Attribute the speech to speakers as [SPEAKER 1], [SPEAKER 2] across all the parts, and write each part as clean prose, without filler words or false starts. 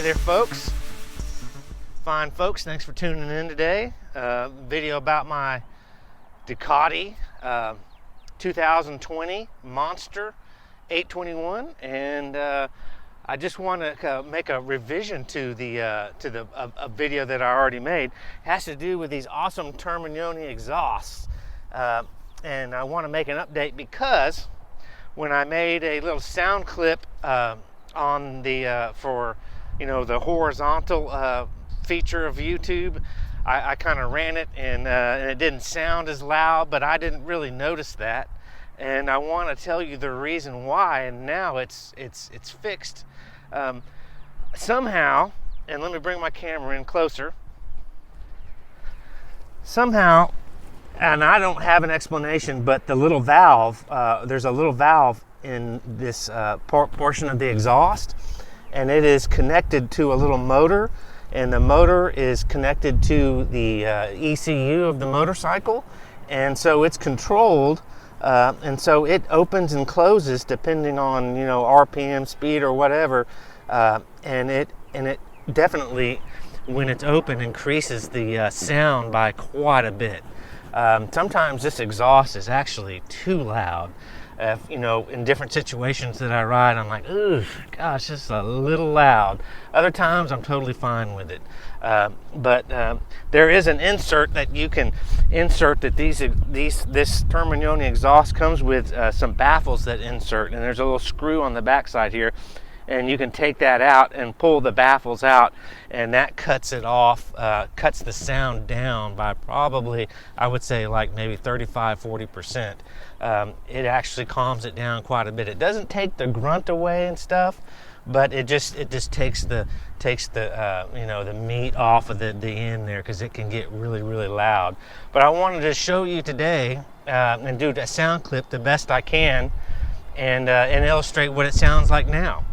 [SPEAKER 1] there, folks. Fine folks, thanks for tuning in today. Video about my Ducati 2020 Monster 821, and I just want to make a revision to a video that I already made. It has to do with these awesome Termignoni exhausts, and I want to make an update because when I made a little sound clip on the for the horizontal feature of YouTube, I kind of ran it and it didn't sound as loud, but I didn't really notice that, and I want to tell you the reason why. And now it's fixed somehow. And let me bring my camera in closer. Somehow, and I don't have an explanation, but the little valve, there's a little valve in this portion of the exhaust, and it is connected to a little motor, and the motor is connected to the ECU of the motorcycle, and so it's controlled, and so it opens and closes depending on RPM, speed, or whatever, and it definitely, when it's open, increases the sound by quite a bit. Sometimes this exhaust is actually too loud. In different situations that I ride, I'm like, ooh, gosh, this is a little loud. Other times, I'm totally fine with it. But there is an insert that you can insert that this Termignoni exhaust comes with some baffles that insert, and there's a little screw on the backside here, and you can take that out and pull the baffles out, and that cuts it off, cuts the sound down by probably, I would say, like maybe 35-40%. It actually calms it down quite a bit. It doesn't take the grunt away and stuff, but it just takes the the meat off of the end there, because it can get really loud. But I wanted to show you today and do a sound clip the best I can, and illustrate what it sounds like now.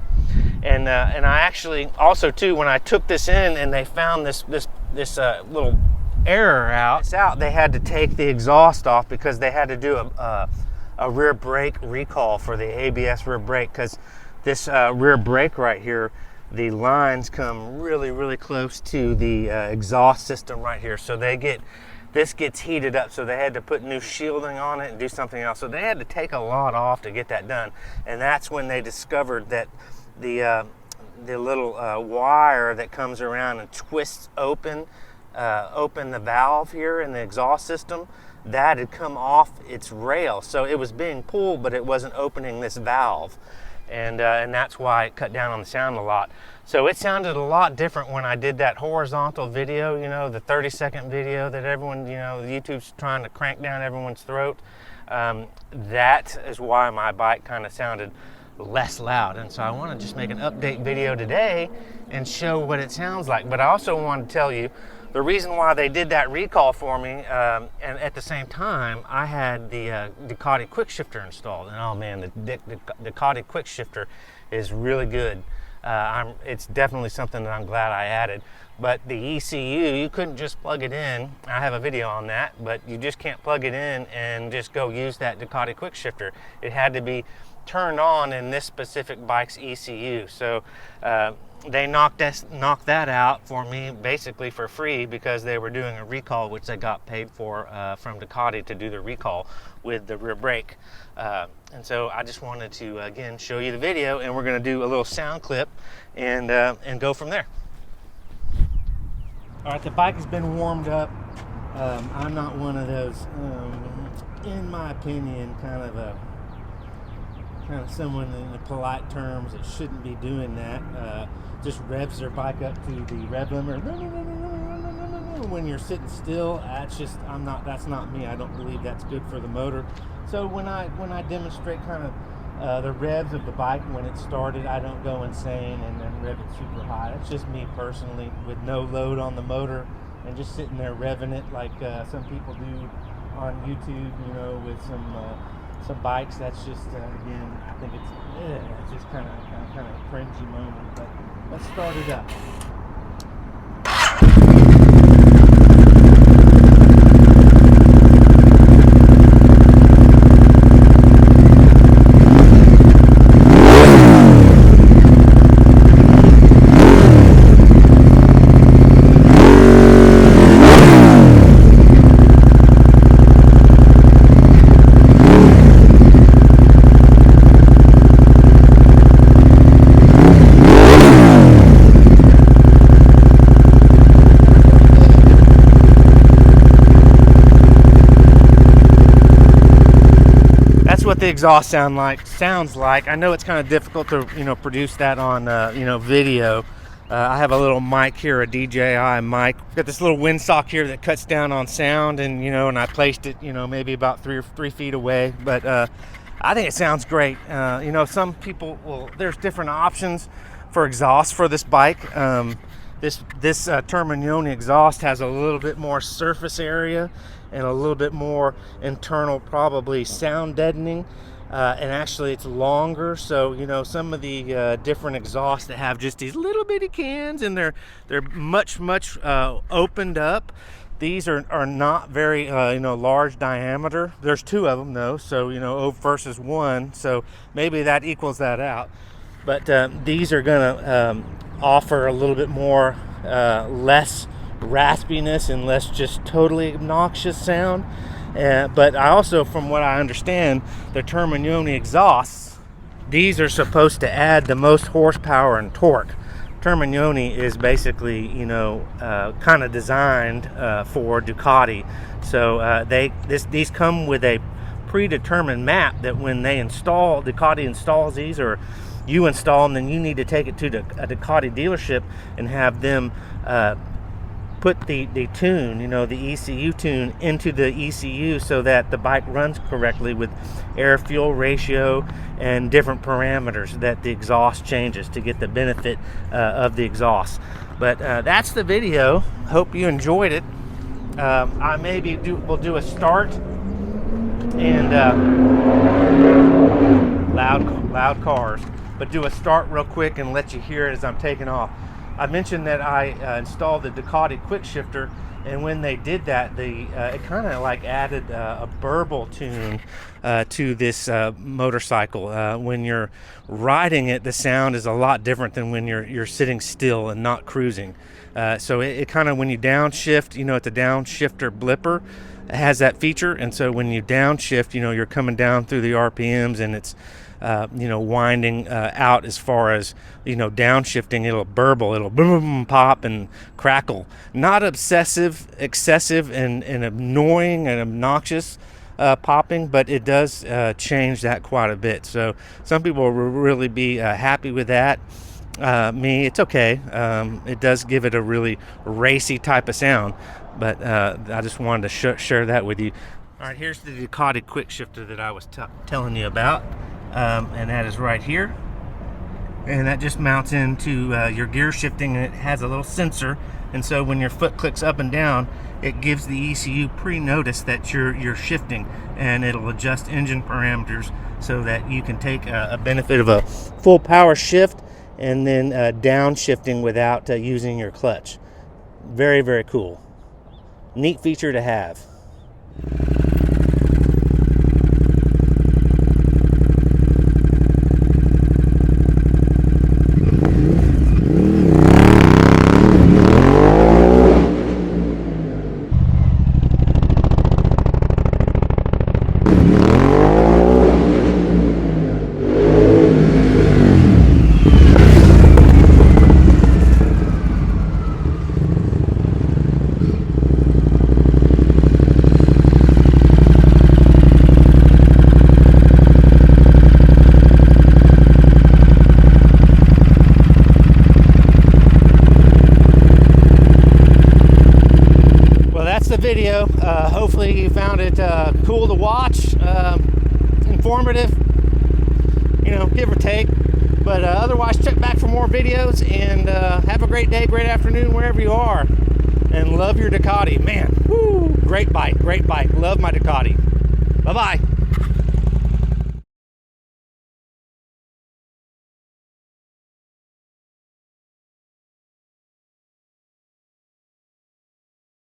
[SPEAKER 1] And I actually also too, when I took this in and they found this little error out, they had to take the exhaust off because they had to do a rear brake recall for the ABS rear brake, because this rear brake right here, the lines come really close to the exhaust system right here, so this gets heated up, so they had to put new shielding on it and do something else. So they had to take a lot off to get that done, and that's when they discovered that the little wire that comes around and twists open the valve here in the exhaust system, that had come off its rail, so it was being pulled, but it wasn't opening this valve, and that's why it cut down on the sound a lot. So it sounded a lot different when I did that horizontal video, the 30-second video that everyone, YouTube's trying to crank down everyone's throat. That is why my bike kind of sounded less loud, and so I want to just make an update video today and show what it sounds like. But I also want to tell you the reason why they did that recall for me, and at the same time I had the Ducati quick shifter installed, and oh man, the Ducati quick shifter is really good. It's definitely something that I'm glad I added. But the ECU, you couldn't just plug it in. I have a video on that, but you just can't plug it in and just go use that Ducati quick shifter. It had to be turned on in this specific bike's ECU. So they knocked that out for me basically for free, because they were doing a recall, which they got paid for from Ducati to do the recall with the rear brake. And so I just wanted to again show you the video, and we're going to do a little sound clip and go from there. All right, the bike has been warmed up. I'm not one of those, in my opinion, kind of someone in the polite terms that shouldn't be doing that. Just revs their bike up to the rev limiter when you're sitting still. That's not me. I don't believe that's good for the motor. So when I demonstrate kind of the revs of the bike when it started, I don't go insane and then rev it super high. It's just me personally, with no load on the motor and just sitting there revving it like some people do on YouTube, with some bikes. That's just again, I think it's just kind of a cringy moment. But let's start it up. what the exhaust sounds like. I know it's kind of difficult to produce that on video. I have a little mic here, a DJI mic. Got this little windsock here that cuts down on sound, and and I placed it maybe about 3 feet away. But I think it sounds great. Some people there's different options for exhaust for this bike. This Termignoni exhaust has a little bit more surface area and a little bit more internal, probably sound deadening. And actually it's longer, so some of the different exhausts that have just these little bitty cans, and they're much opened up. These are not very large diameter. There's 2 of them though, so versus 1, so maybe that equals that out. But these are gonna offer a little bit more less raspiness and less just totally obnoxious sound. But I also, from what I understand, the Termignoni exhausts, these are supposed to add the most horsepower and torque. Termignoni is basically, kind of designed for Ducati. So these come with a predetermined map that when they install, Ducati installs these, or you install them, then you need to take it to a Ducati dealership and have them put the tune, the ECU tune into the ECU so that the bike runs correctly with air-fuel ratio and different parameters that the exhaust changes to get the benefit of the exhaust. But that's the video. Hope you enjoyed it. I maybe will do a start and loud cars, but do a start real quick and let you hear it as I'm taking off. I mentioned that I installed the Ducati quick shifter, and when they did that, it kind of like added a burble tune to this motorcycle. When you're riding it, the sound is a lot different than when you're sitting still and not cruising. So it kind of, when you downshift, it's a downshifter blipper. It has that feature, and so when you downshift, you're coming down through the RPMs, and it's winding out as far as downshifting. It'll burble, it'll boom, pop, and crackle. Not excessive and annoying and obnoxious popping, but it does change that quite a bit. So some people will really be happy with that. Me, it's okay. It does give it a really racy type of sound, but I just wanted to share that with you. All right, here's the Ducati quick shifter that I was telling you about. And that is right here, and that just mounts into your gear shifting, and it has a little sensor, and so when your foot clicks up and down, it gives the ECU pre-notice that you're shifting, and it'll adjust engine parameters so that you can take a benefit of a full power shift and then downshifting without using your clutch. Very, very cool. Neat feature to have. The video. Hopefully you found it cool to watch, informative, give or take. But otherwise, check back for more videos, and have a great day, great afternoon, wherever you are. And love your Ducati. Man, woo, great bike. Love my Ducati. Bye-bye.